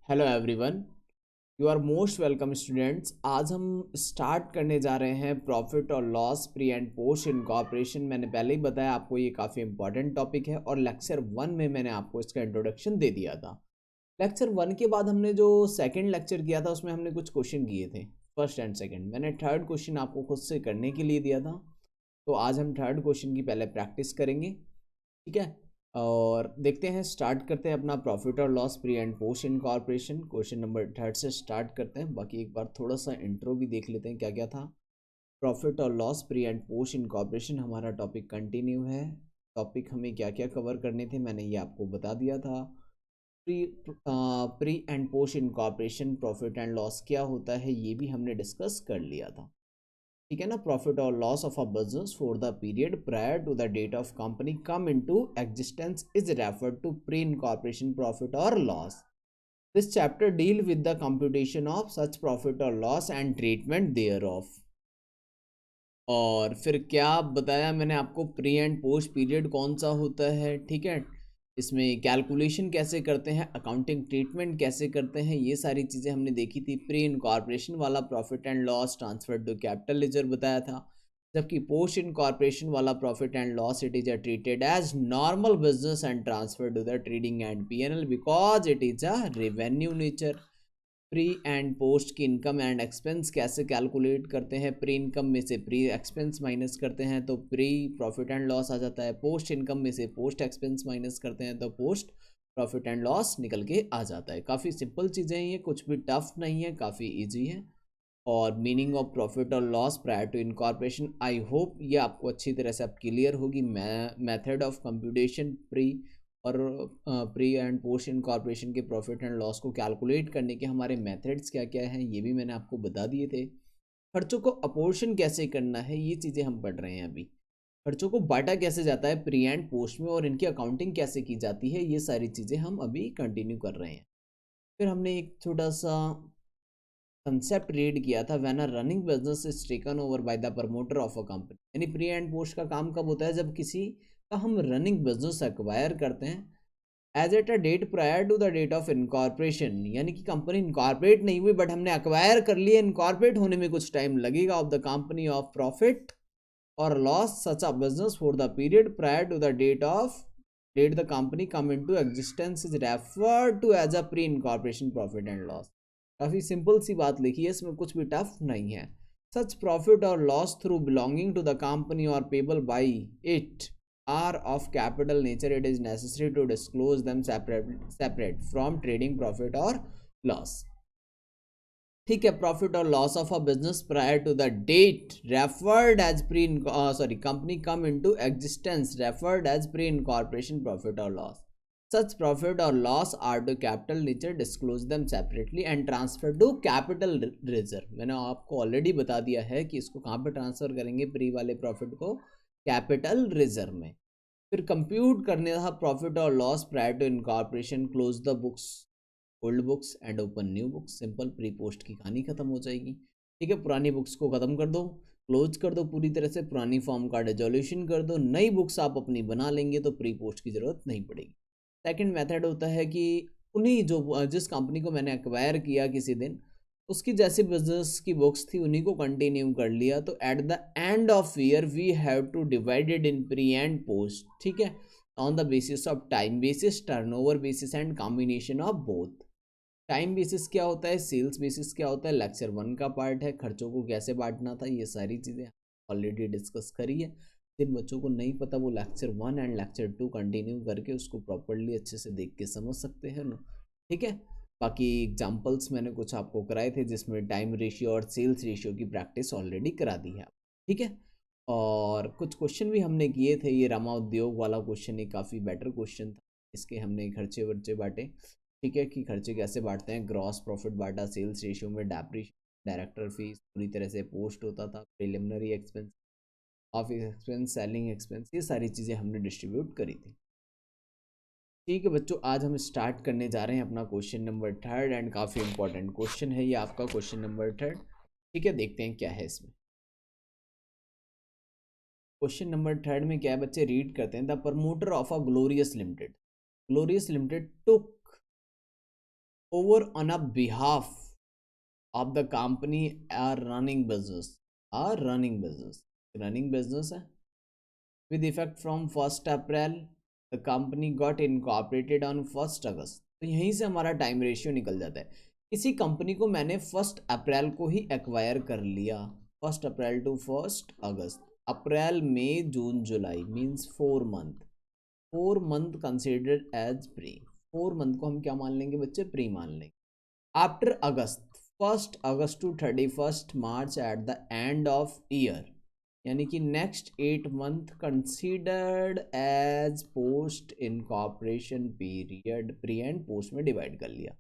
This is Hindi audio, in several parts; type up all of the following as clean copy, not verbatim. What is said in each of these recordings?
Hello everyone, you are most welcome students. आज हम स्टार्ट करने जा रहे हैं प्रॉफिट और loss pre and post incorporation. मैंने पहले ही बताया आपको ये काफ़ी इंपॉर्टेंट टॉपिक है और लेक्चर 1 में मैंने आपको इसका इंट्रोडक्शन दे दिया था। लेक्चर 1 के बाद हमने जो सेकंड लेक्चर किया था उसमें हमने कुछ क्वेश्चन किए थे, फर्स्ट एंड सेकंड। मैंने थर्ड क्वेश्चन आपको खुद से करने के लिए दिया था, तो आज हम थर्ड क्वेश्चन की पहले प्रैक्टिस करेंगे, ठीक है। और देखते हैं, स्टार्ट करते हैं अपना प्रॉफिट और loss pre and post incorporation. Question number third से स्टार्ट करते हैं। बाकी एक बार थोड़ा सा इंट्रो भी देख लेते हैं क्या क्या था। प्रॉफिट और loss pre and post incorporation हमारा टॉपिक कंटिन्यू है। टॉपिक हमें क्या क्या कवर करने थे मैंने ये आपको बता दिया था। Pre pre and post incorporation profit and loss क्या होता है ये भी हमने डिस्कस कर लिया था, ठीक है ना। प्रॉफिट और loss of a business for the period prior to the date of company come into existence is referred to pre incorporation profit और loss. This chapter deal with the computation of such profit और loss and treatment thereof. और फिर क्या बताया मैंने आपको, प्री एंड पोस्ट पीरियड कौन सा होता है, ठीक है। इसमें कैलकुलेशन कैसे करते हैं, अकाउंटिंग ट्रीटमेंट कैसे करते हैं, ये सारी चीज़ें हमने देखी थी। प्री इनकॉर्पोरेशन वाला profit and loss transfer to capital ledger बताया था, जबकि पोस्ट इनकॉर्पोरेशन वाला profit and loss it is treated as normal business and transfer to the trading and PNL because it is a revenue nature. Pre and post की इनकम एंड एक्सपेंस कैसे कैलकुलेट करते हैं, प्री इनकम में से प्री एक्सपेंस माइनस करते हैं तो प्री प्रॉफिट एंड लॉस आ जाता है, पोस्ट इनकम में से पोस्ट एक्सपेंस माइनस करते हैं तो पोस्ट प्रॉफिट एंड लॉस निकल के आ जाता है। काफ़ी सिंपल चीज़ें हैं ये, कुछ भी टफ नहीं है, काफ़ी ईजी है। और मीनिंग ऑफ प्रॉफिट और loss prior to incorporation, I hope ये आपको अच्छी तरह से अब क्लियर होगी। मेथड ऑफ कंप्यूटेशन प्री और प्री एंड पोस्ट इनकॉर्पोरेशन के प्रॉफिट एंड लॉस को कैलकुलेट करने के हमारे मेथड्स क्या क्या हैं ये भी मैंने आपको बता दिए थे। खर्चों को अपोर्शन कैसे करना है ये चीज़ें हम पढ़ रहे हैं अभी। खर्चों को बांटा कैसे जाता है प्री एंड पोस्ट में और इनकी अकाउंटिंग कैसे की जाती है, ये सारी चीज़ें हम अभी कंटिन्यू कर रहे हैं। फिर हमने एक छोटा सा कंसेप्ट रीड किया था, when a running business is taken over by the promoter of a company. यानी प्री एंड पोस्ट का काम कब होता है, जब किसी का हम रनिंग बिजनेस एक्वायर करते हैं as at a date prior to the date of incorporation. यानी कि कंपनी इनकॉर्पोरेट नहीं हुई बट हमने एक्वायर कर लिया, इनकॉर्पोरेट होने में कुछ टाइम लगेगा, of the company of profit और loss such a business for the period prior to the date the company come into existence is referred to as a pre incorporation profit and loss. काफ़ी सिंपल सी बात लिखी है, इसमें कुछ भी टफ नहीं है। सच प्रॉफिट और loss through belonging to the company और payable by it are of capital nature, it is necessary to disclose them separate from trading profit और लॉस, ठीक है। प्रॉफिट और loss of a business prior to the date referred as pre company come into existence referred as pre incorporation profit और लॉस। सच प्रॉफिट और loss are to capital nature, disclose them separately and transfer to capital reserve. मैंने आपको ऑलरेडी बता दिया है कि इसको कहाँ पे ट्रांसफर करेंगे, प्री वाले प्रॉफिट को कैपिटल रिजर्व में। फिर कंप्यूट करने था प्रॉफिट और loss prior to incorporation, close the books old books and open new books. Simple, pre post की कहानी खत्म हो जाएगी, ठीक है। पुरानी बुक्स को खत्म कर दो, क्लोज कर दो पूरी तरह से, पुरानी फॉर्म का डिजोल्यूशन कर दो, नई बुक्स आप अपनी बना लेंगे तो प्री पोस्ट की ज़रूरत नहीं पड़ेगी। सेकंड मेथड होता है कि उन्हीं जो जिस कंपनी को मैंने एक्वायर किया किसी दिन, उसकी जैसी बिजनेस की बुक्स थी उन्हीं को कंटिन्यू कर लिया, तो at the end of year we have to divided in pre and post, ठीक है, on the basis of time basis, turnover basis and combination of both. Time basis क्या होता है, सेल्स बेसिस क्या होता है, लेक्चर 1 का पार्ट है। खर्चों को कैसे बांटना था ये सारी चीज़ें ऑलरेडी डिस्कस करी है। जिन बच्चों को नहीं पता वो लेक्चर 1 एंड लेक्चर 2 कंटिन्यू करके उसको प्रॉपरली अच्छे से देख के समझ सकते हैं ना, ठीक है। बाकी एग्जांपल्स मैंने कुछ आपको कराए थे जिसमें टाइम रेशियो और सेल्स रेशियो की प्रैक्टिस ऑलरेडी करा दी है, ठीक है। और कुछ क्वेश्चन भी हमने किए थे, ये रमा उद्योग वाला क्वेश्चन एक काफ़ी बेटर क्वेश्चन था, इसके हमने खर्चे वर्चे बांटे, ठीक है, कि खर्चे कैसे बांटते हैं। ग्रॉस प्रॉफिट बांटा, सेल्स रेशियो में डेप्रिसिएशन, डायरेक्टर फीस पूरी तरह से पोस्ट होता था, preliminary expense, office expense, selling expense, ये सारी चीज़ें हमने डिस्ट्रीब्यूट करी थी, ठीक है बच्चों। आज हम स्टार्ट करने जा रहे हैं अपना क्वेश्चन नंबर थर्ड एंड काफ़ी इंपॉर्टेंट क्वेश्चन है ये आपका क्वेश्चन नंबर थर्ड, ठीक है। देखते हैं क्या है इसमें। क्वेश्चन नंबर थर्ड में क्या है बच्चे, रीड करते हैं। The promoter of a glorious limited took over on a behalf of the company are running business, running business है with effect from 1st April the company got incorporated on 1st August। तो यहीं से हमारा टाइम रेशियो निकल जाता है। किसी कंपनी को मैंने 1st अप्रैल को ही एक्वायर कर लिया, 1st April to 1st August, अप्रैल मई जून जुलाई means 4 month, 4 month considered as pre, 4 month को हम क्या मान लेंगे बच्चे, प्री मान लेंगे। After August, 1st August to 31st March at the end of year, यानी कि next 8 month considered as post incorporation period, pre and post में डिवाइड कर लिया।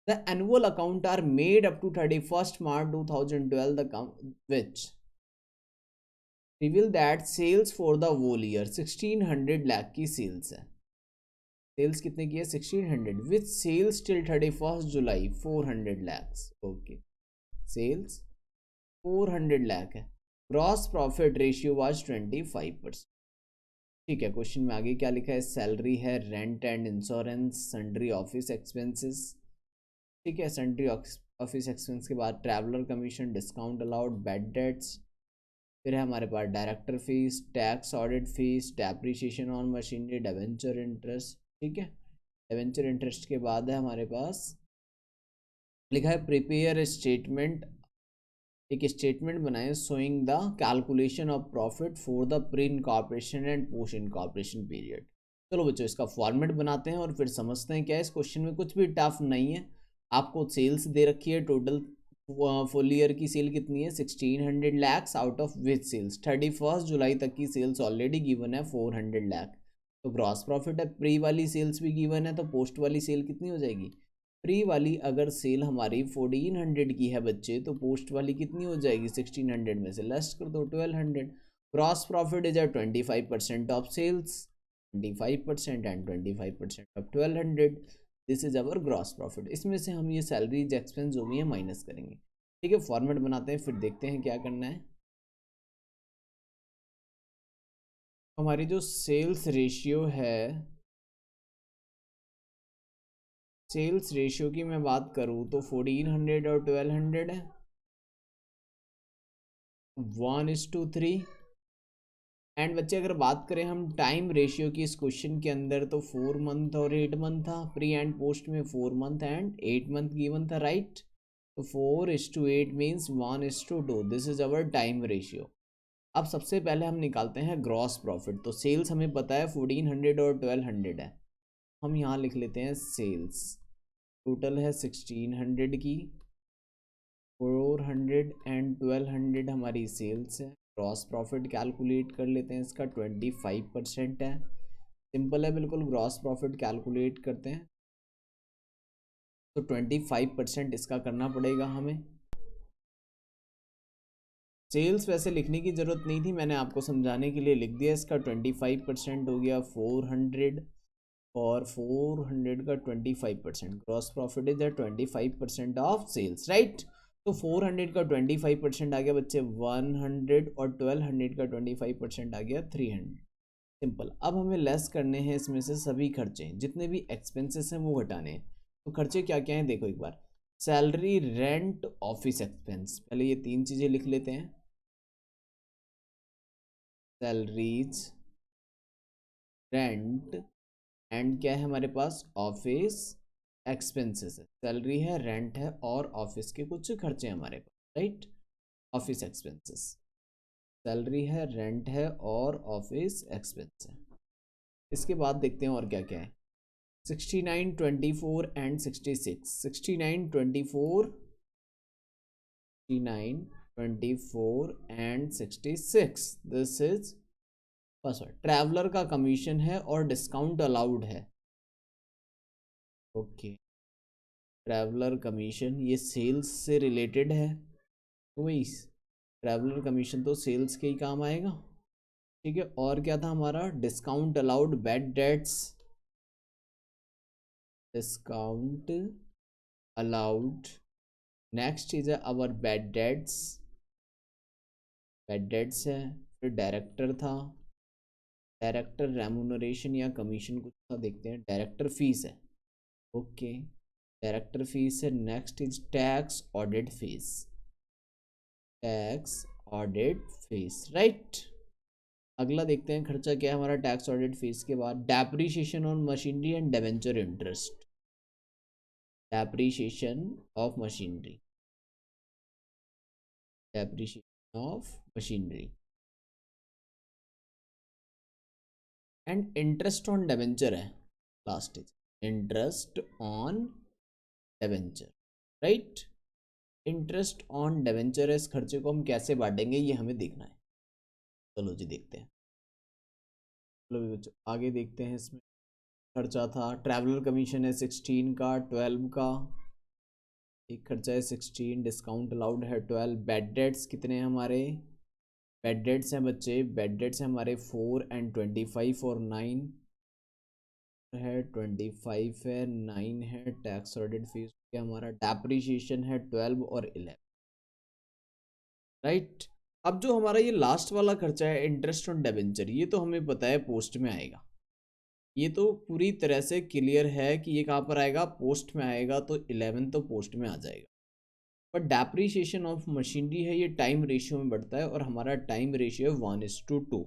The annual account are made up to 31st March 2012 the which reveal that sales for the whole year 1600 lakh की सेल्स है। सेल्स कितने की है, 1600, with sales till 31st July 400 lakhs. Okay, sales 400 lakh है। Gross profit ratio was 25%। ठीक है, क्वेश्चन में आगे क्या लिखा है, सैलरी है, rent and insurance, sundry office expenses. ठीक है, सन्ड्री ऑफिस एक्सपेंस के बाद traveller commission, discount allowed, bad debts, फिर है हमारे पास director fees, tax, audit fees, depreciation on machinery, debenture interest. ठीक है, डिवेंचर इंटरेस्ट के बाद है हमारे पास लिखा है प्रिपेयर स्टेटमेंट, एक स्टेटमेंट बनाए showing the calculation of profit for the pre incorporation and post incorporation period. चलो बच्चों इसका फॉर्मेट बनाते हैं और फिर समझते हैं क्या है इस क्वेश्चन में। कुछ भी टफ नहीं है, आपको सेल्स दे रखी है, टोटल फुल ईयर की सेल कितनी है, 1600 lakhs, out of which sales 31st जुलाई तक की सेल्स ऑलरेडी गिवन है 400 लाख। तो ग्रॉस प्रॉफिट है, प्री वाली सेल्स भी गिवन है, तो पोस्ट वाली सेल कितनी हो जाएगी, प्री वाली अगर सेल हमारी 1400 की है बच्चे, तो पोस्ट वाली कितनी हो जाएगी, 1600 में से लेस कर दो 1200। Gross profit is 25% of sales, 25% and 25% of 1200, this is our gross profit. इसमें से हम ये सैलरीज एक्सपेंस जो भी है माइनस करेंगे। ठीक है, फॉर्मेट बनाते हैं फिर देखते हैं क्या करना है। हमारी जो सेल्स रेशियो है, सेल्स रेशियो की मैं बात करूँ तो 1400 और 1200 है, 1:3। एंड बच्चे अगर बात करें हम टाइम रेशियो की इस क्वेश्चन के अंदर, तो 4 मंथ और 8 मंथ था, प्री एंड पोस्ट में 4 मंथ एंड 8 मंथ गिवन था, राइट। तो 4:8 means 1:2, this is our time ratio. अब सबसे पहले हम निकालते हैं ग्रॉस प्रॉफिट। तो सेल्स हमें पता है 1400 और 1200 है, हम यहाँ लिख लेते हैं सेल्स टोटल है 1600 की, 400 एंड 1200 हमारी सेल्स है। ग्रॉस प्रॉफिट कैलकुलेट कर लेते हैं, इसका 25% है, सिंपल है बिल्कुल। ग्रॉस प्रॉफिट कैलकुलेट करते हैं तो 25% इसका करना पड़ेगा हमें। सेल्स वैसे लिखने की ज़रूरत नहीं थी, मैंने आपको समझाने के लिए लिख दिया। इसका 25% हो गया 400, और 400 का 25%, gross profit is 25% of sales, right. तो 400 का 25% आ गया बच्चे 100, और 1200 का 25% आ गया 300। सिंपल। अब हमें लेस करने हैं इसमें से सभी खर्चे, जितने भी एक्सपेंसेस हैं वो घटाने हैं। तो खर्चे क्या क्या हैं देखो एक बार, सैलरी, रेंट, ऑफिस एक्सपेंस, पहले ये 3 चीज़ें लिख लेते हैं, सैलरीज, रेंट एंड क्या है हमारे पास, ऑफिस एक्सपेंसेस है। सैलरी है, रेंट है और ऑफिस के कुछ खर्चे हैं हमारे पास, राइट। ऑफिस एक्सपेंसेस, सैलरी है, रेंट है और ऑफिस एक्सपेंस है। इसके बाद देखते हैं और क्या क्या है, 69, 24 and 66, 69, 24, 69, 24 and 66, this is first. Traveller का कमीशन है और डिस्काउंट अलाउड है, ओके। ट्रैवलर कमीशन ये सेल्स से रिलेटेड है, तो वही ट्रैवलर कमीशन तो सेल्स के ही काम आएगा। ठीक है, और क्या था हमारा, discount allowed, bad dates, discount allowed, next is our bad debts, bad debts है। फिर डायरेक्टर था, डायरेक्टर रेमुनरेशन या कमीशन कुछ था, देखते हैं, डायरेक्टर फीस है, ओके। डायरेक्टर फीस है। Next is tax audit fees, tax audit fees, right. अगला देखते हैं खर्चा क्या है हमारा टैक्स ऑडिट फीस के बाद। Depreciation on machinery and debenture interest, depreciation of machinery, depreciation of machinery and interest on debenture है last is, interest on debenture, right. Interest on debenture इस खर्चे को हम कैसे बांटेंगे ये हमें देखना है। चलो जी देखते हैं। चलो बच्चों आगे देखते हैं। इसमें खर्चा था ट्रैवलर कमीशन है 16 का, 12 का, एक खर्चा है 16, डिस्काउंट अलाउड है 12। बेड डेट्स कितने हैं हमारे, बेड डेट्स हैं बच्चे, बेड डेट्स हैं हमारे 4 एंड 25 और 9 है, 25 है, 9 है। टैक्स ऑडिट फीस क्या हमारा, डेप्रीशिएशन है 12 और 11, राइट। अब जो हमारा ये लास्ट वाला खर्चा है इंटरेस्ट ऑन डिबेंचर, ये तो हमें पता है पोस्ट में आएगा, ये तो पूरी तरह से क्लियर है कि ये कहाँ पर आएगा, पोस्ट में आएगा, तो 11 तो पोस्ट में आ जाएगा। पर डेप्रीशिएशन ऑफ मशीनरी है ये टाइम रेशियो में बढ़ता है और हमारा टाइम रेशियो 1:2,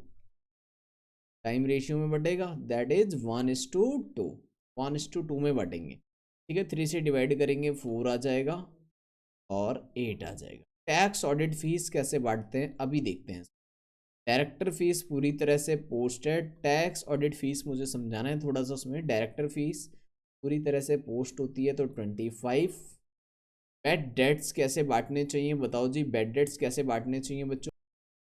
टाइम रेशियो में बढ़ेगा, दैट इज 1:2, 1:2 में बढ़ेंगे, ठीक है। 3 से डिवाइड करेंगे 4 आ जाएगा और 8 आ जाएगा। टैक्स ऑडिट फीस कैसे बांटते हैं अभी देखते हैं। डायरेक्टर फीस पूरी तरह से पोस्ट है, टैक्स ऑडिट फीस मुझे समझाना है थोड़ा सा उसमें। डायरेक्टर फीस पूरी तरह से पोस्ट होती है तो 25। बेड डेट्स कैसे बांटने चाहिए बताओ जी, बेड डेट्स कैसे बांटने चाहिए बच्चों,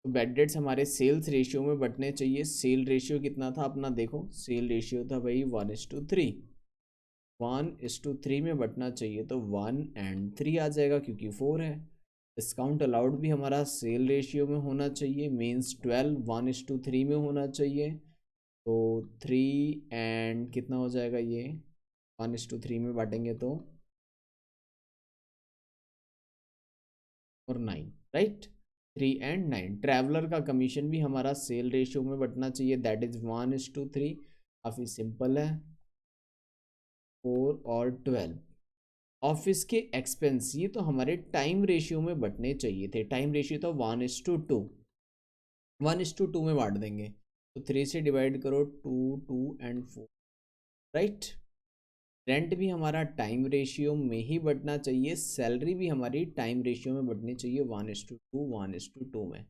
तो बेड डेट्स हमारे सेल्स रेशियो में बटने चाहिए। सेल रेशियो कितना था अपना, देखो सेल रेशियो था भाई 1:3, 1:3 में बटना चाहिए, तो 1 and 3 आ जाएगा क्योंकि 4 है। डिस्काउंट अलाउड भी हमारा सेल रेशियो में होना चाहिए, मीन्स 12 1:3 में होना चाहिए, तो 3 एंड कितना हो जाएगा ये, 1:3 में बांटेंगे तो और 9, राइट। 3 and 9। ट्रैवलर का कमीशन भी हमारा सेल रेशियो में बटना चाहिए, दैट इज 1:3, काफ़ी सिंपल है। 4 और 12। ऑफिस के एक्सपेंस ये तो हमारे टाइम रेशियो में बटने चाहिए थे, टाइम रेशियो तो 1:2, 1:2 में बांट देंगे, तो 3 से डिवाइड करो 2, 2 and 4, राइट। रेंट भी हमारा टाइम रेशियो में ही बटना चाहिए, सैलरी भी हमारी टाइम रेशियो में बटनी चाहिए 1:2, 1:2 में।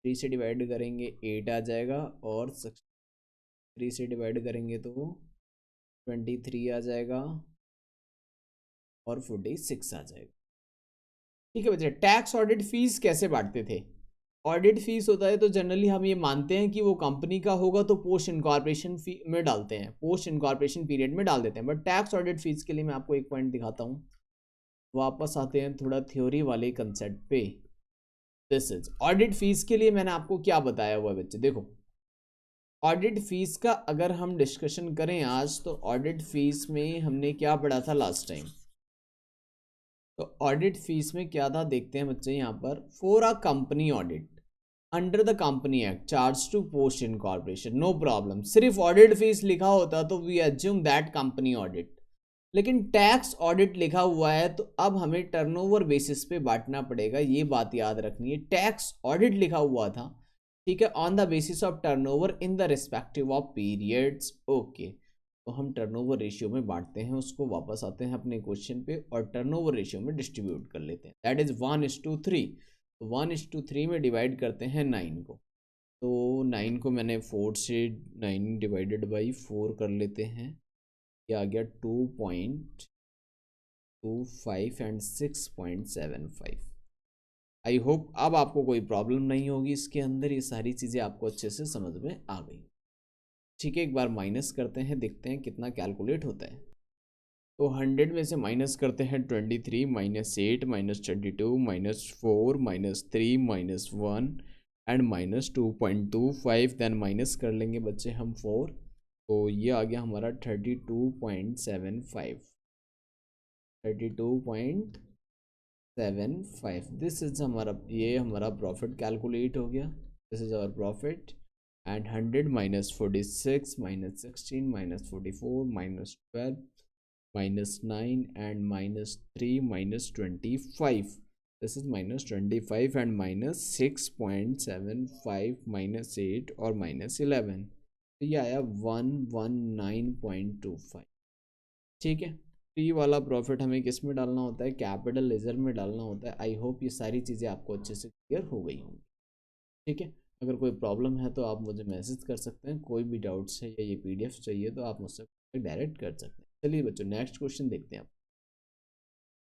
3 से डिवाइड करेंगे 8 आ जाएगा और 3 से डिवाइड करेंगे तो 23 आ जाएगा और 46 आ जाएगा, ठीक है बच्चे। टैक्स ऑडिट फीस कैसे बांटते थे, ऑडिट फीस होता है तो जनरली हम ये मानते हैं कि वो कंपनी का होगा तो पोस्ट इनकॉर्पोरेशन फी में डालते हैं, पोस्ट इनकॉर्पोरेशन पीरियड में डाल देते हैं। बट टैक्स ऑडिट फीस के लिए मैं आपको एक पॉइंट दिखाता हूँ, वापस आते हैं थोड़ा थ्योरी वाले कंसेप्ट पे। दिस इज ऑडिट फीस के लिए मैंने आपको क्या बताया हुआ है बच्चे, देखो ऑडिट फीस का अगर हम डिस्कशन करें आज, तो ऑडिट फीस में हमने क्या पढ़ा था लास्ट टाइम, तो ऑडिट फीस में क्या था देखते हैं बच्चे यहाँ पर। For a company audit under the company act charge to post incorporation, no problem, सिर्फ ऑडिट फीस लिखा होता तो we assume that company audit. लेकिन टैक्स ऑडिट लिखा हुआ है तो अब हमें टर्नओवर बेसिस पे बांटना पड़ेगा, ये बात याद रखनी है। टैक्स ऑडिट लिखा हुआ था, ठीक है, on the basis of turnover in the respective of periods, okay. तो हम टर्नओवर रेशियो में बांटते हैं उसको, वापस आते हैं अपने क्वेश्चन पे और टर्नओवर रेशियो में डिस्ट्रीब्यूट कर लेते हैं, दैट इज 1:3। तो 1:3 में डिवाइड करते हैं 9 को, तो 9 को मैंने 4 से 9 डिवाइडेड बाई 4 कर लेते हैं, ये आ गया 2.25 एंड 6.75। आई होप अब आपको कोई प्रॉब्लम नहीं होगी इसके अंदर, ये सारी चीज़ें आपको अच्छे से समझ में आ गई, ठीक है। एक बार माइनस करते हैं, देखते हैं कितना कैलकुलेट होता है। तो 100 में से माइनस करते हैं 23, -8, -22, -4, -3, -1 एंड -2.25, देन माइनस कर लेंगे बच्चे हम 4, तो ये आ गया हमारा 32.75, 32.75। दिस इज हमारा, ये हमारा प्रॉफिट कैलकुलेट हो गया, this is our profit. And 100 -46 -16 -44 -12 -9 and -3 -25. This is -25 and -6.75 -8 और -11, तो ये आया 119.25। ठीक है, तो ये वाला प्रॉफिट हमें किस में डालना होता है, कैपिटल लेजर में डालना होता है। आई होप ये सारी चीज़ें आपको अच्छे से क्लियर हो गई होंगी। ठीक है, अगर कोई प्रॉब्लम है तो आप मुझे मैसेज कर सकते हैं, कोई भी डाउट्स है या ये पीडीएफ चाहिए तो आप मुझसे डायरेक्ट कर सकते हैं। चलिए बच्चों, नेक्स्ट क्वेश्चन देखते हैं।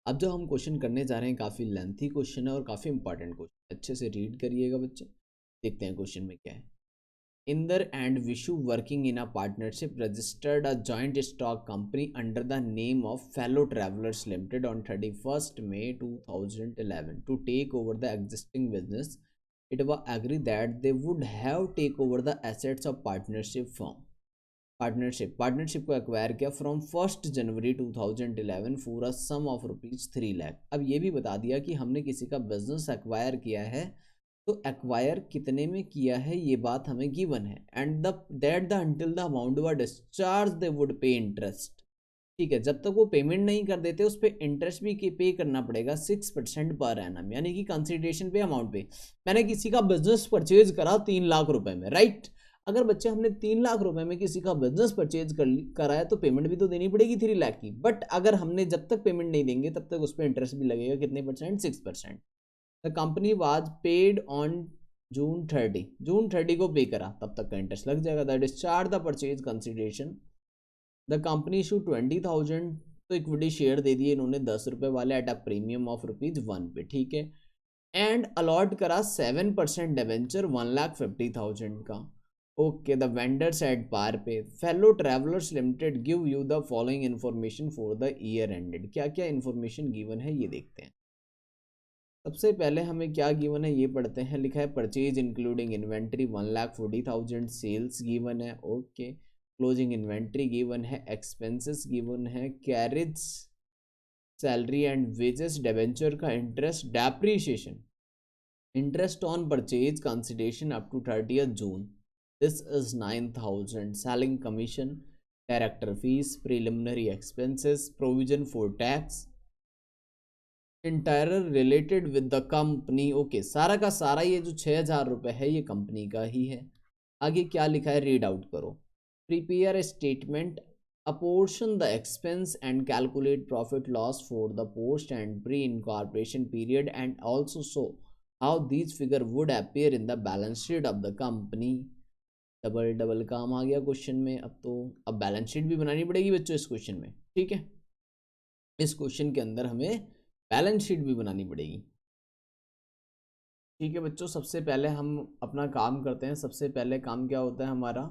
अब जो हम क्वेश्चन करने जा रहे हैं काफ़ी लेंथी क्वेश्चन है और काफ़ी इंपॉर्टेंट क्वेश्चन, अच्छे से रीड करिएगा बच्चे। देखते हैं क्वेश्चन में क्या है। Inder and Vishu working in a partnership registered a joint stock company under the name of Fellow Travelers Limited on 31st May 2011 to take over the existing business. It was agreed that they would have take over the assets of partnership firm. Partnership को एक्वायर किया from 1 January 2011 for a sum of ₹3 lakh. अब ये भी बता दिया कि हमने किसी का बिजनेस एक्वायर किया है, तो एक्वायर कितने में किया है ये बात हमें गिवन है। And that the until the amount were discharge they would पे इंटरेस्ट। ठीक है, जब तक वो पेमेंट नहीं कर देते उस पर इंटरेस्ट भी पे करना पड़ेगा 6% पर एनम, यानी कि कंसिडरेशन पे अमाउंट पे। मैंने किसी का बिजनेस परचेज करा 3 लाख रुपए में, राइट। अगर बच्चे हमने 3 लाख रुपए में किसी का बिजनेस परचेज करा है तो पेमेंट भी तो देनी पड़ेगी 3 लाख की। बट अगर हमने जब तक पेमेंट नहीं देंगे तब तक उस पर इंटरेस्ट भी लगेगा, कितने percent, 6%। The company was paid on June 30 को पे करा, तब तक का इंटरेस्ट लग जाएगा। The discharge the purchase consideration, the company issue 20,000, तो इक्विटी शेयर दे दिए इन्होंने 10 रुपए वाले एट अ प्रीमियम ऑफ ₹1 पे। ठीक है, एंड अलॉट करा 7% डिवेंचर 1,50,000 का। Okay, the vendors at par pay. Fellow travellers limited give you the following information for the year ended. क्या क्या इन्फॉर्मेशन गिवन है ये देखते हैं। सबसे पहले हमें क्या गिवन है ये पढ़ते हैं। लिखा है purchase including inventory 1,40,000, sales given है। ओके, क्लोजिंग इन्वेंट्री गिवन है, एक्सपेंसेस गिवन है, carriage salary and wages, debenture का interest, depreciation, interest on purchase consideration up to 30th June, this is 9,000, selling commission, director fees, preliminary expenses, provision for tax, entire related with the company। Okay, सारा का सारा ये जो 6,000 रुपये है ये कंपनी का ही है। आगे क्या लिखा है रीड आउट करो। Prepare statement, apportion the expense and calculate profit loss for the post and pre incorporation period and also show how these figure would appear in the balance sheet of the company. Double काम आ गया क्वेश्चन में। अब बैलेंस शीट भी बनानी पड़ेगी बच्चों इस क्वेश्चन में। ठीक है, इस क्वेश्चन के अंदर हमें बैलेंस शीट भी बनानी पड़ेगी। ठीक है बच्चों, सबसे पहले हम अपना काम करते हैं। सबसे पहले काम क्या होता है हमारा,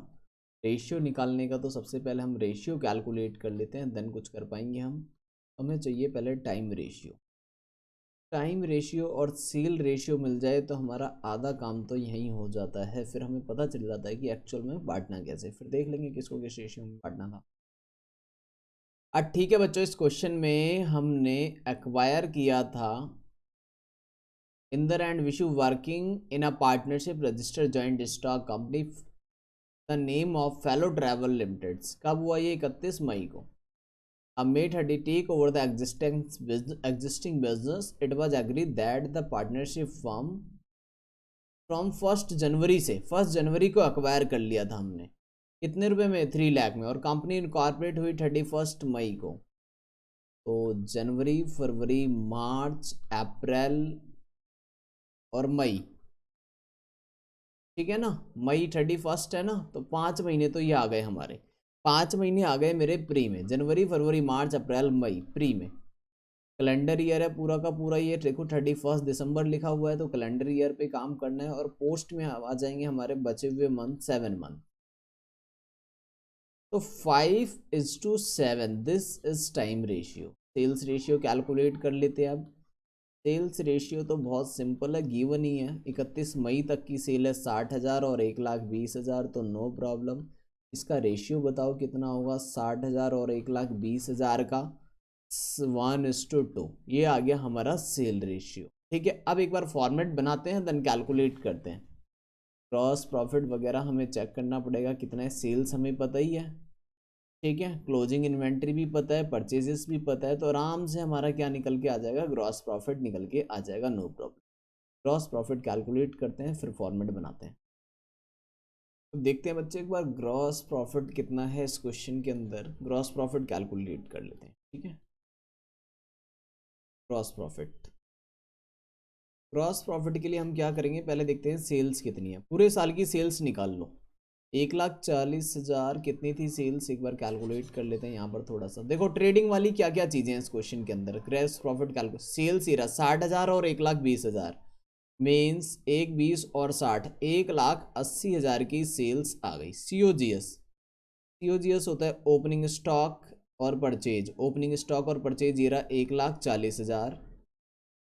रेशियो निकालने का। तो सबसे पहले हम रेशियो कैलकुलेट कर लेते हैं, देन कुछ कर पाएंगे हम। हमें चाहिए पहले टाइम रेशियो। टाइम रेशियो और सेल रेशियो मिल जाए तो हमारा आधा काम तो यहीं हो जाता है। फिर हमें पता चल जाता है कि एक्चुअल में बांटना कैसे। फिर देख लेंगे किसको किस रेशियो में बांटना था। ठीक है बच्चों, इस क्वेश्चन में हमने एक्वायर किया था Inder and Vishu working in a partnership registered joint stock company the name of fellow travel limited. कब हुआ ये, 31 मई को। May 30 take over the existing business. It was agreed that the partnership firm from 1 जनवरी से 1 जनवरी को एक्वायर कर लिया था हमने। कितने रुपए में, 3 लाख में। और कंपनी इनकॉर्पोरेट हुई 31 मई को। तो जनवरी, फरवरी, मार्च, अप्रैल और मई। ठीक है ना, मई 31 है ना, तो 5 महीने तो ये आ गए हमारे। 5 महीने आ गए मेरे प्री में, जनवरी, फरवरी, मार्च, अप्रैल, मई प्री में। कैलेंडर ईयर है पूरा का पूरा ये, देखो 31 दिसंबर लिखा हुआ है, तो कैलेंडर ईयर पे काम करना है। और पोस्ट में आ जाएंगे हमारे बचे हुए मंथ, 7 मंथ। तो 5:7, this is time ratio. Sales ratio calculate कर लेते हैं। अब सेल्स रेशियो तो बहुत सिंपल है, गिवन ही है। 31 मई तक की सेल है 60,000 और 1,20,000, तो नो प्रॉब्लम। इसका रेशियो बताओ कितना होगा, 60,000 और 1,20,000 का 1:2। ये आ गया हमारा सेल रेशियो। ठीक है, अब एक बार फॉर्मेट बनाते हैं, देन कैलकुलेट करते हैं। क्रॉस प्रॉफिट वगैरह हमें चेक करना पड़ेगा, कितना है सेल्स हमें पता ही है। ठीक है, क्लोजिंग इन्वेंट्री भी पता है, परचेजेस भी पता है, तो आराम से हमारा क्या निकल के आ जाएगा, ग्रॉस प्रॉफिट निकल के आ जाएगा, no problem. Gross profit calculate करते हैं, फिर फॉर्मेट बनाते हैं। तो देखते हैं बच्चे एक बार ग्रॉस प्रॉफिट कितना है इस क्वेश्चन के अंदर, ग्रॉस प्रॉफिट कैलकुलेट कर लेते हैं। ठीक है, ग्रॉस प्रॉफिट, ग्रॉस प्रॉफिट के लिए हम क्या करेंगे, पहले देखते हैं सेल्स कितनी है, पूरे साल की सेल्स निकाल लो। 1,40,000 कितनी थी सेल्स, एक बार कैलकुलेट कर लेते हैं यहाँ पर थोड़ा सा। देखो ट्रेडिंग वाली क्या क्या चीज़ें हैं इस क्वेश्चन के अंदर, ग्रॉस प्रॉफिट कैलकुलेट, सेल्स ही रहा 60,000 और 1,20,000, मीन्स 1,20 और 60, 1,80,000 की सेल्स आ गई। COGS, COGS होता है ओपनिंग स्टॉक और परचेज, ओपनिंग स्टॉक और परचेज ये रहा 1,40,000,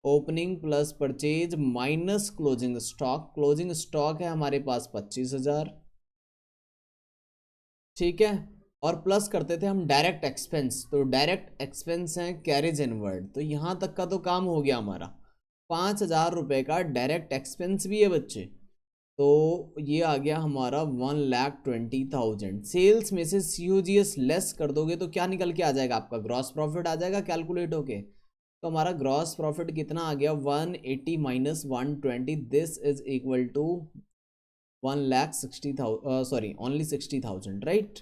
opening plus purchase minus closing stock, closing stock है हमारे पास 25,000। ठीक है, और प्लस करते थे हम डायरेक्ट एक्सपेंस, तो डायरेक्ट एक्सपेंस है कैरेज इनवर्ड, तो यहां तक का तो काम हो गया हमारा। 5,000 रुपये का डायरेक्ट एक्सपेंस भी है बच्चे, तो ये आ गया हमारा 1,20,000। सेल्स में से COGS लेस कर दोगे तो क्या निकल के आ जाएगा, आपका ग्रॉस प्रॉफिट आ जाएगा कैलकुलेट होके। तो हमारा ग्रॉस प्रॉफिट कितना आ गया, 180 minus 120, this is equal to 1,60,000, sorry only 60,000, right.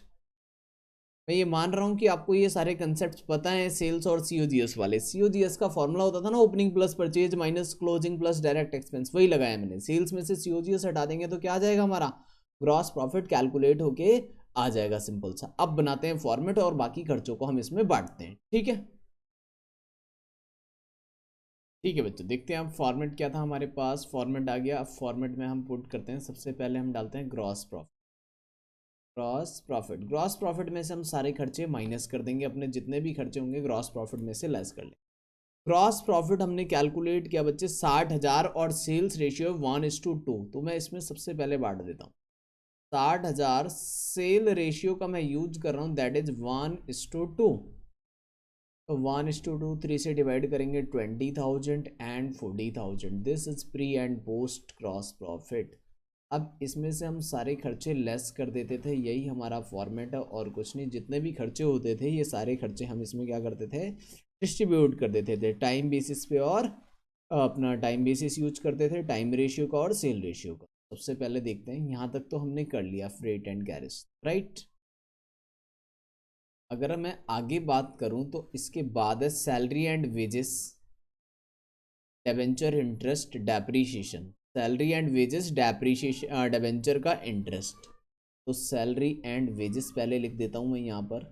मैं ये मान रहा हूँ कि आपको ये सारे कंसेप्ट पता है सेल्स और COGS वाले। COGS का फॉर्मूला होता था ना, opening plus purchase minus closing plus direct expense, वही लगाया मैंने। सेल्स में से COGS हटा देंगे तो क्या आ जाएगा हमारा, ग्रॉस प्रॉफिट कैलकुलेट होके आ जाएगा, सिंपल सा। अब बनाते हैं फॉर्मेट और बाकी खर्चों को हम इसमें बांटते हैं। ठीक है, ठीक है बच्चों, देखते हैं अब फॉर्मेट क्या था हमारे पास। फॉर्मेट आ गया, अब फॉर्मेट में हम पुट करते हैं, सबसे पहले हम डालते हैं gross profit. Gross profit, gross profit में से हम सारे खर्चे माइनस कर देंगे, अपने जितने भी खर्चे होंगे ग्रॉस प्रॉफिट में से लेस कर लेंगे। ग्रॉस प्रॉफिट हमने कैलकुलेट किया बच्चे 60,000 और सेल्स रेशियो 1:2, तो मैं इसमें सबसे पहले बांट देता हूँ। 60,000 सेल रेशियो का मैं यूज कर रहा हूँ, दैट इज 1:2, तो 1:2 3 से डिवाइड करेंगे 20,000 and 40,000, this is pre and post gross profit. अब इसमें से हम सारे खर्चे लेस कर देते थे, यही हमारा फॉर्मेट है और कुछ नहीं। जितने भी खर्चे होते थे ये सारे खर्चे हम इसमें क्या करते थे, डिस्ट्रीब्यूट कर देते थे टाइम बेसिस पे, और अपना टाइम बेसिस यूज करते थे, टाइम रेशियो का और सेल रेशियो का। सबसे पहले देखते हैं, यहाँ तक तो हमने कर लिया फ्रेट एंड कैरेज, राइट। अगर मैं आगे बात करूं तो इसके बाद है salary and wages, debenture interest, depreciation. Salary and wages, depreciation, debenture का इंटरेस्ट। तो सैलरी एंड वेजेस पहले लिख देता हूं मैं यहाँ पर,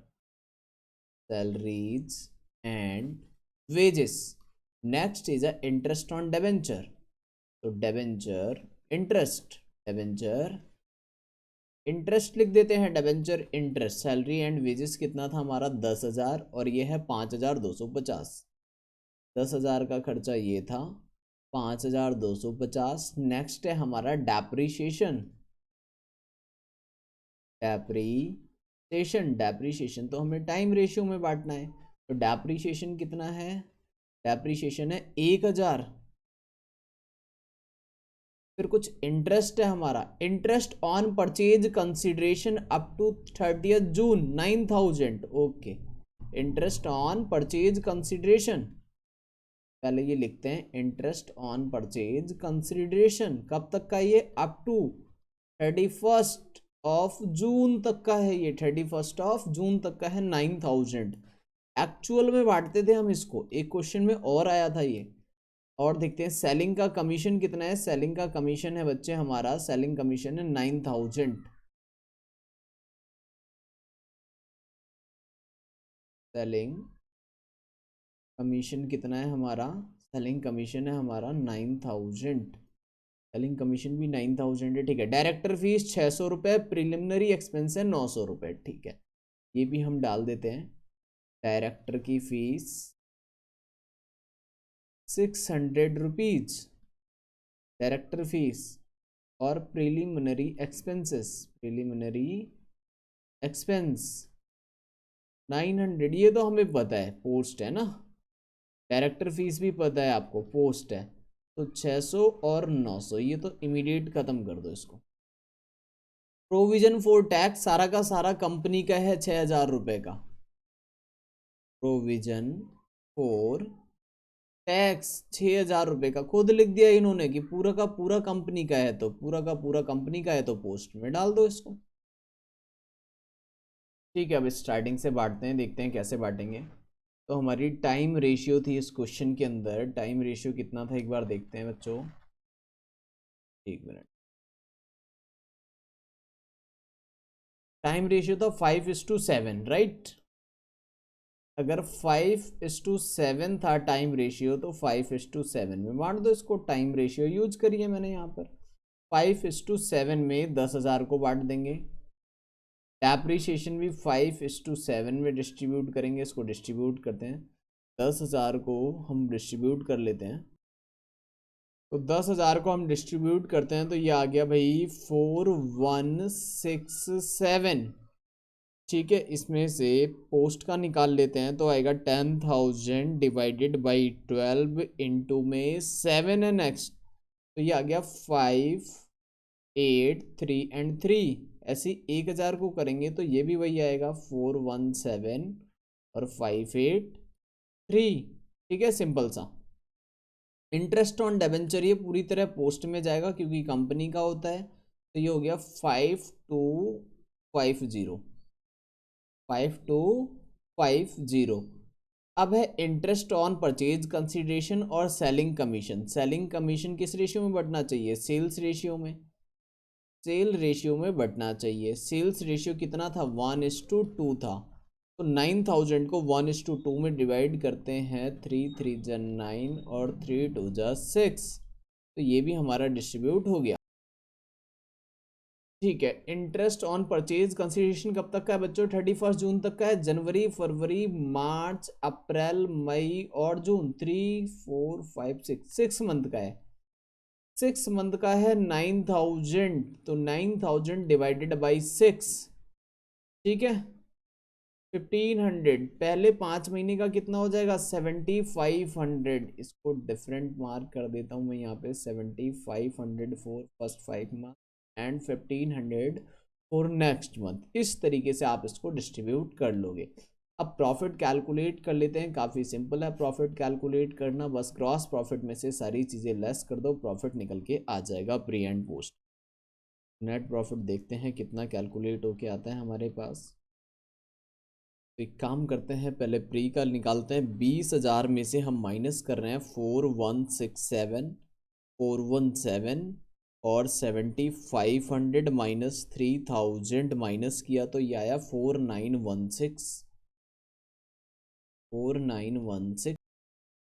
salaries and wages. Next is a interest on debenture, तो डिबेंचर इंटरेस्ट, डिबेंचर इंटरेस्ट लिख देते हैं, debenture interest. Salary and wages कितना था हमारा, 10,000, और ये है 5,250। 10,000 का खर्चा ये था, 5,250। नेक्स्ट है हमारा डेप्रीशिएशन, डेप्रीशिएशन, डेप्रीशिएशन तो हमें टाइम रेशियो में बांटना है, तो डेप्रीशिएशन कितना है, डेप्रीशिएशन है 1,000। फिर कुछ इंटरेस्ट है हमारा, interest on purchase consideration up to 30th June 9,000, okay. Interest on purchase consideration, पहले ये लिखते हैं, इंटरेस्ट ऑन परचेज कंसिडरेशन कब तक का, ये up to 31st of June तक का है, ये 31st of June तक का है, 9,000। एक्चुअल में बांटते थे हम इसको, एक क्वेश्चन में और आया था ये। और देखते हैं सेलिंग का कमीशन कितना है, सेलिंग का कमीशन है बच्चे हमारा, सेलिंग कमीशन है 9,000। सेलिंग कमीशन कितना है हमारा, सेलिंग कमीशन है हमारा 9,000, सेलिंग कमीशन भी 9,000 है, ठीक है। डायरेक्टर फीस 600 रुपये, प्रिलिमिनरी एक्सपेंस है 900 रुपये, ठीक है, ये भी हम डाल देते हैं। डायरेक्टर की फीस 600 रुपीज, डायरेक्टर फीस, और प्रिलिमिनरी एक्सपेंसेस, प्रिलिमिनरी एक्सपेंस 900, ये तो हमें पता है पोस्ट है ना, डायरेक्टर फीस भी पता है आपको पोस्ट है, तो 600 और 900, ये तो इमीडिएट ख़त्म कर दो इसको। प्रोविजन फॉर टैक्स सारा का सारा कंपनी का है 6,000 रुपये का। प्रोविजन फॉर टैक्स 6,000 रुपये का खुद लिख दिया इन्होंने कि पूरा का पूरा कंपनी का है, तो पूरा का पूरा कंपनी का है तो पोस्ट में डाल दो इसको। ठीक है, अब स्टार्टिंग से बांटते हैं, देखते हैं कैसे बांटेंगे। तो हमारी टाइम रेशियो थी इस क्वेश्चन के अंदर, टाइम रेशियो कितना था एक बार देखते हैं बच्चों, एक मिनट। टाइम रेशियो था 5:7, राइट। अगर 5:7 था टाइम रेशियो तो 5:7 में बांट दो इसको। टाइम रेशियो यूज करिए मैंने यहाँ पर। 5:7 में 10,000 को बांट देंगे। डेप्रीशिएशन भी 5:7 में डिस्ट्रीब्यूट करेंगे, इसको डिस्ट्रीब्यूट करते हैं। 10,000 को हम डिस्ट्रीब्यूट कर लेते हैं, तो 10,000 को हम डिस्ट्रीब्यूट करते हैं तो ये आ गया भाई 4167। ठीक है, इसमें से पोस्ट का निकाल लेते हैं तो आएगा 10,000 डिवाइडेड बाई 12 इंटू में 7 एंड नेक्स्ट, तो ये आ गया 5, 8, 3 एंड 3। ऐसे 1,000 को करेंगे तो ये भी वही आएगा 417 और 583। ठीक है, सिंपल सा। इंटरेस्ट ऑन डिबेंचर ये पूरी तरह पोस्ट में जाएगा क्योंकि कंपनी का होता है, तो ये हो गया 5250, 5250। अब है इंटरेस्ट ऑन परचेज कंसिडरेशन और सेलिंग कमीशन। सेलिंग कमीशन किस रेशियो में बढ़ना चाहिए? सेल्स रेशियो में। सेल रेशियो में बढ़ना चाहिए। सेल्स रेशियो कितना था? 1:2 था। तो 9,000 को 1:2 में डिवाइड करते हैं, 3 3 जा 9 और 3 2 जा 6, तो ये भी हमारा डिस्ट्रीब्यूट हो गया। ठीक है, इंटरेस्ट ऑन परचेज कंसिडरेशन कब तक का है बच्चों? 31 जून तक का है। जनवरी, फरवरी, मार्च, अप्रैल, मई और जून, 3 4 5 6 मंथ का है। 6 मंथ का है 9,000, तो 9,000 डिवाइडेड बाई 6, ठीक है, 1500। पहले 5 महीने का कितना हो जाएगा? 7,500। इसको डिफरेंट मार्क कर देता हूँ मैं यहाँ पे, 7,500 for first 5 month and 1,500 for next month. इस तरीके से आप इसको डिस्ट्रीब्यूट कर लोगे। अब प्रॉफिट कैलकुलेट कर लेते हैं। काफ़ी सिंपल है प्रॉफिट कैलकुलेट करना, बस क्रॉस प्रॉफिट में से सारी चीज़ें लेस कर दो, प्रॉफिट निकल के आ जाएगा pre and post. Net profit देखते हैं कितना कैलकुलेट होके आता है हमारे पास। तो एक काम करते हैं, पहले प्री का निकालते हैं। 20,000 में से हम माइनस कर रहे हैं 4167, 417 और 7,500 माइनस 3,000 माइनस किया तो ये आया 4,916, 4,916।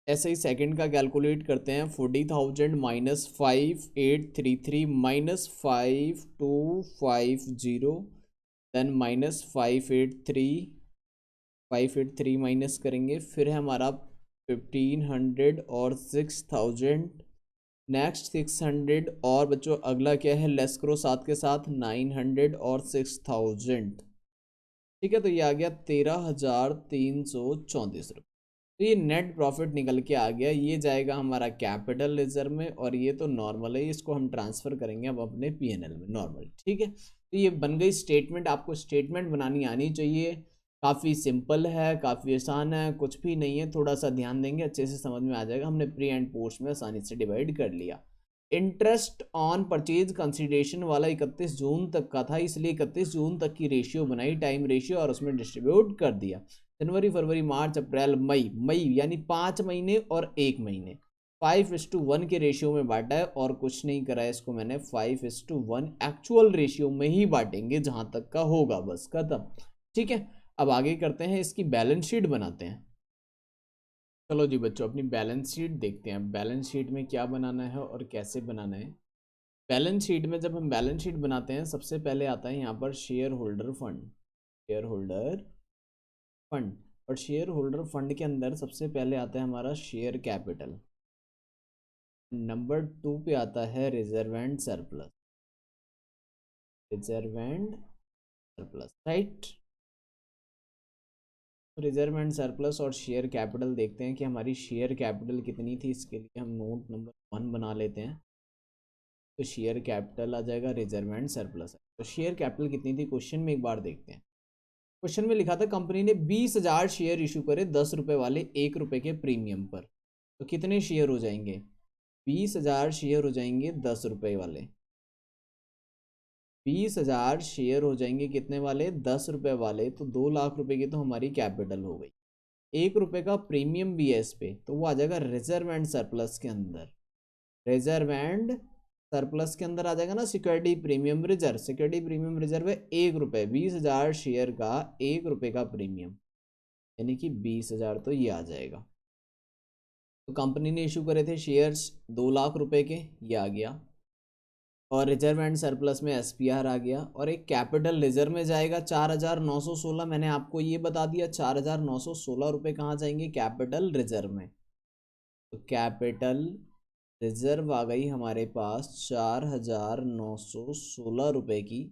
ऐसे ही सेकंड का कैलकुलेट करते हैं। 40,000 minus 5,833 minus 5,250, then minus 583 minus करेंगे, फिर है हमारा 1,500 और 6,000, नेक्स्ट 600 और बच्चों अगला क्या है? लेस करो साथ के साथ, 900 और 6,000। ठीक है, तो ये आ गया 13,334 रुपये। तो ये नेट प्रॉफिट निकल के आ गया। ये जाएगा हमारा कैपिटल रिजर्व में और ये तो नॉर्मल है, इसको हम ट्रांसफ़र करेंगे अब अपने पीएनएल में नॉर्मल। ठीक है, तो ये बन गई स्टेटमेंट। आपको स्टेटमेंट बनानी आनी चाहिए, काफ़ी सिंपल है, काफ़ी आसान है, कुछ भी नहीं है। थोड़ा सा ध्यान देंगे अच्छे से समझ में आ जाएगा। हमने प्री एंड पोस्ट में आसानी से डिवाइड कर लिया। इंटरेस्ट ऑन परचेज कंसिडरेशन वाला 31 जून तक का था, इसलिए 31 जून तक की रेशियो बनाई, टाइम रेशियो, और उसमें डिस्ट्रीब्यूट कर दिया। जनवरी, फरवरी, मार्च, अप्रैल, मई, यानी 5 महीने और 1 महीने 5:1 के रेशियो में बांटा है और कुछ नहीं करा है इसको मैंने। 5:1 एक्चुअल रेशियो में ही बांटेंगे जहां तक का होगा, बस खत्म। ठीक है, अब आगे करते हैं, इसकी बैलेंस शीट बनाते हैं। चलो जी बच्चों, अपनी बैलेंस शीट देखते हैं। बैलेंस शीट में क्या बनाना है और कैसे बनाना है। बैलेंस शीट में जब हम बैलेंस शीट बनाते हैं, सबसे पहले आता है यहाँ पर share holder fund. Share holder fund, और शेयर होल्डर फंड के अंदर सबसे पहले आता है हमारा शेयर कैपिटल। नंबर 2 पे आता है reserve and surplus. Reserve and surplus, right. Reserve and surplus और शेयर कैपिटल देखते हैं कि हमारी शेयर कैपिटल कितनी थी। इसके लिए हम नोट नंबर 1 बना लेते हैं। तो शेयर कैपिटल आ जाएगा, रिजर्व एंड सरप्लस। तो शेयर कैपिटल कितनी थी क्वेश्चन में, एक बार देखते हैं। क्वेश्चन में लिखा था कंपनी ने 20,000 शेयर इशू करे 10 रुपए वाले 1 रुपए के प्रीमियम पर। तो कितने शेयर हो जाएंगे, 20,000 शेयर हो जाएंगे 10 रुपए वाले, 20,000 शेयर हो जाएंगे कितने वाले, 10 रुपए वाले। तो 2 लाख रुपए की तो हमारी कैपिटल हो गई। 1 रुपए का प्रीमियम भी है इस पे, तो वो आ जाएगा रिजर्व एंड सरप्लस के अंदर। रिजर्व एंड सरप्लस के अंदर आ जाएगा ना security premium reserve. Security premium reserve है 1 रुपए, 20,000 शेयर का 1 रुपए का प्रीमियम, यानी कि 20,000 तो ये आ जाएगा। तो कंपनी ने इशू करे थे शेयर्स 2 लाख रुपए के, ये आ गया। और रिजर्व एंड सरप्लस में एसपीआर आ गया। और एक कैपिटल रिजर्व में जाएगा 4,916, मैंने आपको ये बता दिया 4,916 रुपये कहाँ जाएंगे, कैपिटल रिजर्व में। तो कैपिटल रिजर्व आ गई हमारे पास 4,916 रुपये की।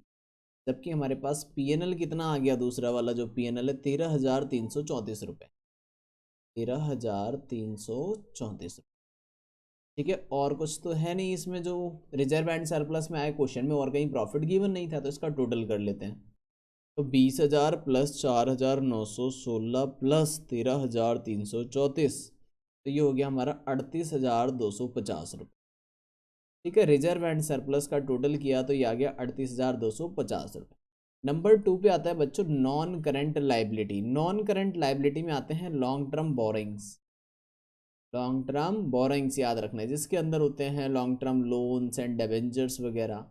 जबकि हमारे पास पीएनएल कितना आ गया, दूसरा वाला जो पीएनएल है 13,334 रुपये, 13,334। ठीक है, और कुछ तो है नहीं इसमें जो रिजर्व एंड सरप्लस में आए क्वेश्चन में, और कहीं प्रॉफिट गिवन नहीं था, तो इसका टोटल कर लेते हैं। तो 20,000 प्लस 4,916 प्लस 13,334, तो ये हो गया हमारा 38,250 रुपये। ठीक है, रिजर्व एंड सरप्लस का टोटल किया तो ये आ गया 38,250 रुपये। नंबर 2 पे आता है बच्चों non current liability. Non current liability में आते हैं long term borrowings. Long term borrowings याद रखना है, जिसके अंदर होते हैं long term loans and debentures वगैरह।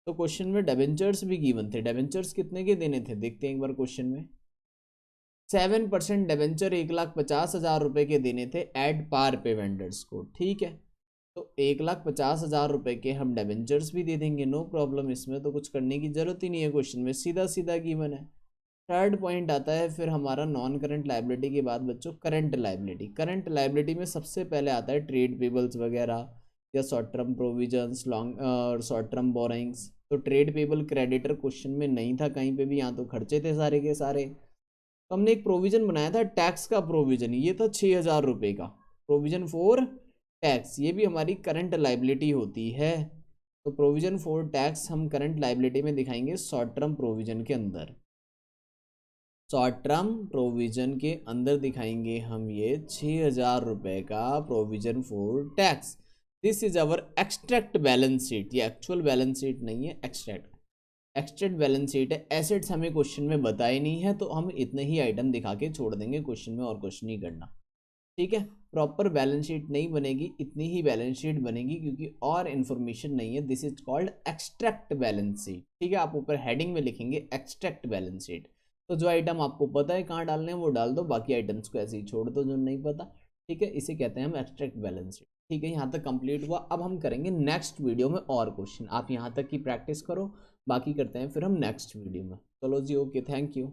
तो क्वेश्चन में डेबेंचर्स भी गिवन थे। डेबेंचर्स कितने के देने थे, देखते हैं एक बार क्वेश्चन में। 7% डेबेंचर 1,50,000 रुपये के देने थे एट पार पे वेंडर्स को। ठीक है, तो 1,50,000 रुपये के हम डेबेंचर्स भी दे देंगे, नो प्रॉब्लम। इसमें तो कुछ करने की जरूरत ही नहीं है, क्वेश्चन में सीधा सीधा गिवन है। थर्ड पॉइंट आता है फिर हमारा नॉन करंट लाइबिलिटी के बाद बच्चों करंट लाइबिलिटी। करंट लाइबिलिटी में सबसे पहले आता है ट्रेड पेबल्स वगैरह या शॉर्ट टर्म प्रोविजंस, लॉन्ग और शॉर्ट टर्म बोरिंग्स। तो ट्रेड पेबल क्रेडिटर क्वेश्चन में नहीं था कहीं पे भी, यहाँ तो खर्चे थे सारे के सारे। तो हमने एक प्रोविजन बनाया था टैक्स का प्रोविजन, ये था 6,000 रुपये का प्रोविजन फॉर टैक्स, ये भी हमारी करंट लाइबिलिटी होती है। तो प्रोविजन फॉर टैक्स हम करंट लाइबिलिटी में दिखाएंगे शॉर्ट टर्म प्रोविजन के अंदर। शॉर्ट टर्म प्रोविजन के अंदर दिखाएंगे हम ये 6,000 रुपये का provision for tax. This is our extract balance sheet. ये एक्चुअल बैलेंस शीट नहीं है, एक्सट्रैक्ट बैलेंस शीट है। एसेट्स हमें क्वेश्चन में बताए नहीं है, तो हम इतने ही आइटम दिखा के छोड़ देंगे क्वेश्चन में, और कुछ नहीं करना। ठीक है, प्रॉपर बैलेंस शीट नहीं बनेगी, इतनी ही बैलेंस शीट बनेगी क्योंकि और इन्फॉर्मेशन नहीं है। This is called extract balance sheet. ठीक है, आप ऊपर हेडिंग में लिखेंगे एक्सट्रैक्ट बैलेंस शीट। तो जो आइटम आपको पता है कहाँ डालने हैं वो डाल दो, बाकी आइटम्स को ऐसे ही छोड़ दो जो नहीं पता। ठीक है, इसे कहते हैं हम एक्सट्रैक्ट बैलेंस शीट। ठीक है, यहाँ तक कंप्लीट हुआ। अब हम करेंगे नेक्स्ट वीडियो में और क्वेश्चन। आप यहाँ तक की प्रैक्टिस करो, बाकी करते हैं फिर हम नेक्स्ट वीडियो में। चलो जी, ओके, थैंक यू।